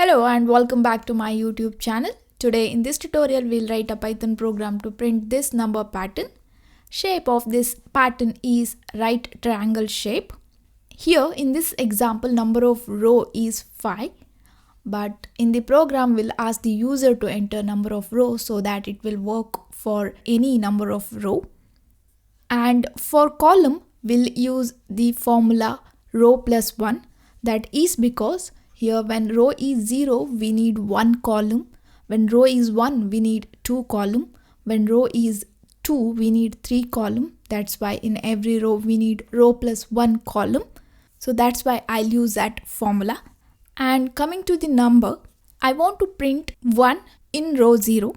Hello and welcome back to my YouTube channel. Today in this tutorial we'll write a Python program to print this number pattern. Shape of this pattern is right triangle shape. Here in this example number of row is 5, but in the program we'll ask the user to enter number of rows so that it will work for any number of row. And for column we'll use the formula row plus 1. That is because here when row is 0 we need 1 column, when row is 1 we need 2 column, when row is 2 we need 3 column. That's why in every row we need row plus 1 column. So that's why I'll use that formula. And coming to the number, I want to print 1 in row 0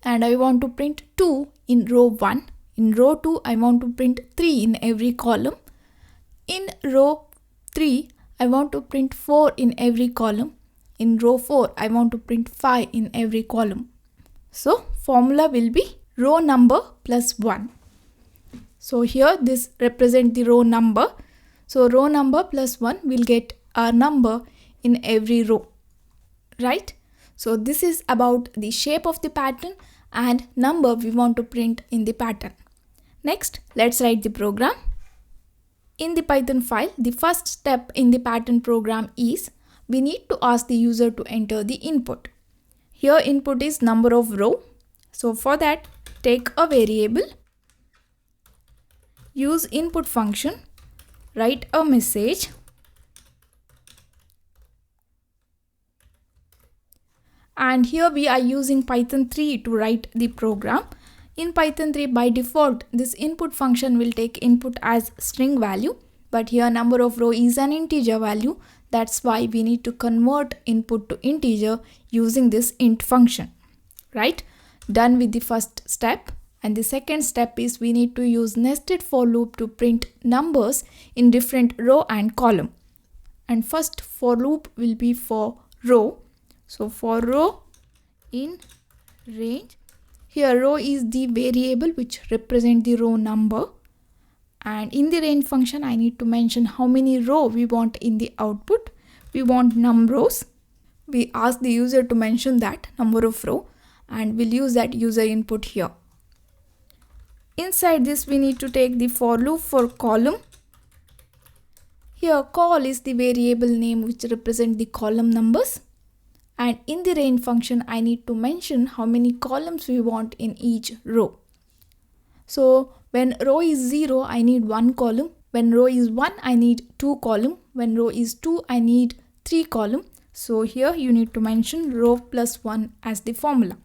and I want to print 2 in row 1. In row 2 I want to print 3 in every column. In row 3 I want to print 4 in every column. In row 4, I want to print 5 in every column. So, formula will be row number plus 1. So, here this represents the row number. So, row number plus 1 will get a number in every row. Right? So, this is about the shape of the pattern and number we want to print in the pattern. Next, let's write the program. In the Python file, the first step in the pattern program is we need to ask the user to enter the input. Here input is number of row. So for that, take a variable, use input function, write a message, and here we are using Python 3 to write the program. In Python 3 by default this input function will take input as string value, but here number of row is an integer value. That's why we need to convert input to integer using this int function. Right? Done with the first step. And the second step is we need to use nested for loop to print numbers in different row and column. And first for loop will be for row. So for row in range. Here row is the variable which represent the row number, and in the range function I need to mention how many row we want in the output. We want num rows. We ask the user to mention that number of row and we'll use that user input here. Inside this we need to take the for loop for column. Here col is the variable name which represent the column numbers. And in the range function, I need to mention how many columns we want in each row. So when row is 0, I need 1 column. When row is 1, I need 2 column. When row is 2, I need 3 column. So here you need to mention row plus 1 as the formula.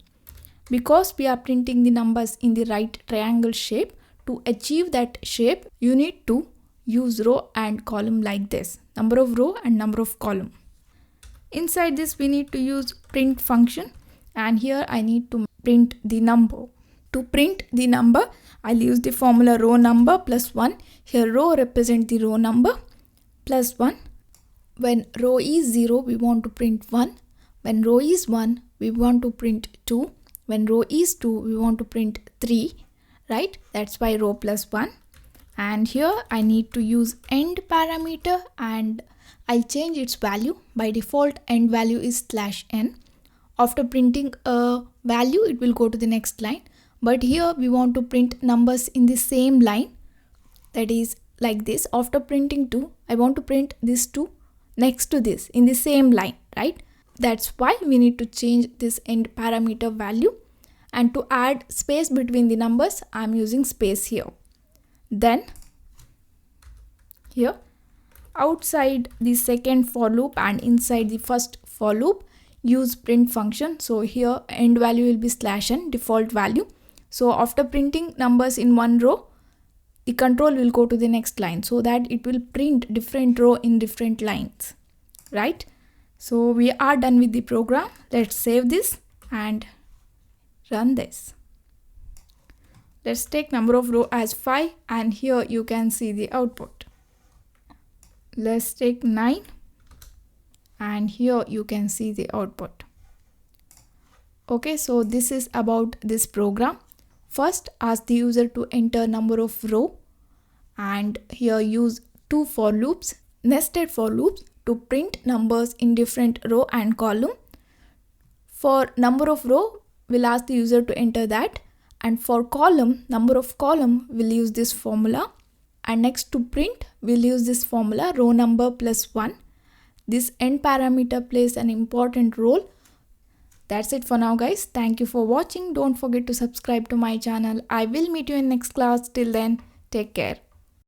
Because we are printing the numbers in the right triangle shape, to achieve that shape, you need to use row and column like this. Number of row and number of column. Inside this we need to use print function, and here I need to print the number. To print the number, I'll use the formula row number plus 1. Here row represent the row number plus 1. When row is 0, we want to print 1. When row is 1, we want to print 2. When row is 2, we want to print 3. Right? That's why row plus 1. And here I need to use end parameter and I'll change its value. By default end value is /n. After printing a value it will go to the next line, but here we want to print numbers in the same line, that is like this. After printing 2, I want to print this 2 next to this in the same line, right? That's why we need to change this end parameter value, and to add space between the numbers I'm using space here. Then here outside the second for loop and inside the first for loop, use print function. So here end value will be /n, default value. So after printing numbers in one row, the control will go to the next line so that it will print different row in different lines. Right? So we are done with the program. Let's save this and run this. Let's take number of row as 5, and here you can see the output. Let's take 9, and here you can see the output. Okay, so this is about this program. First, ask the user to enter number of row, and here use 2 for loops, nested for loops to print numbers in different row and column. For number of row, we'll ask the user to enter that, and for column, number of column, we'll use this formula, and next to print, we'll use this formula row number plus 1. This end parameter plays an important role. That's it for now, guys. Thank you for watching. Don't forget to subscribe to my channel. I will meet you in next class. Till then, take care.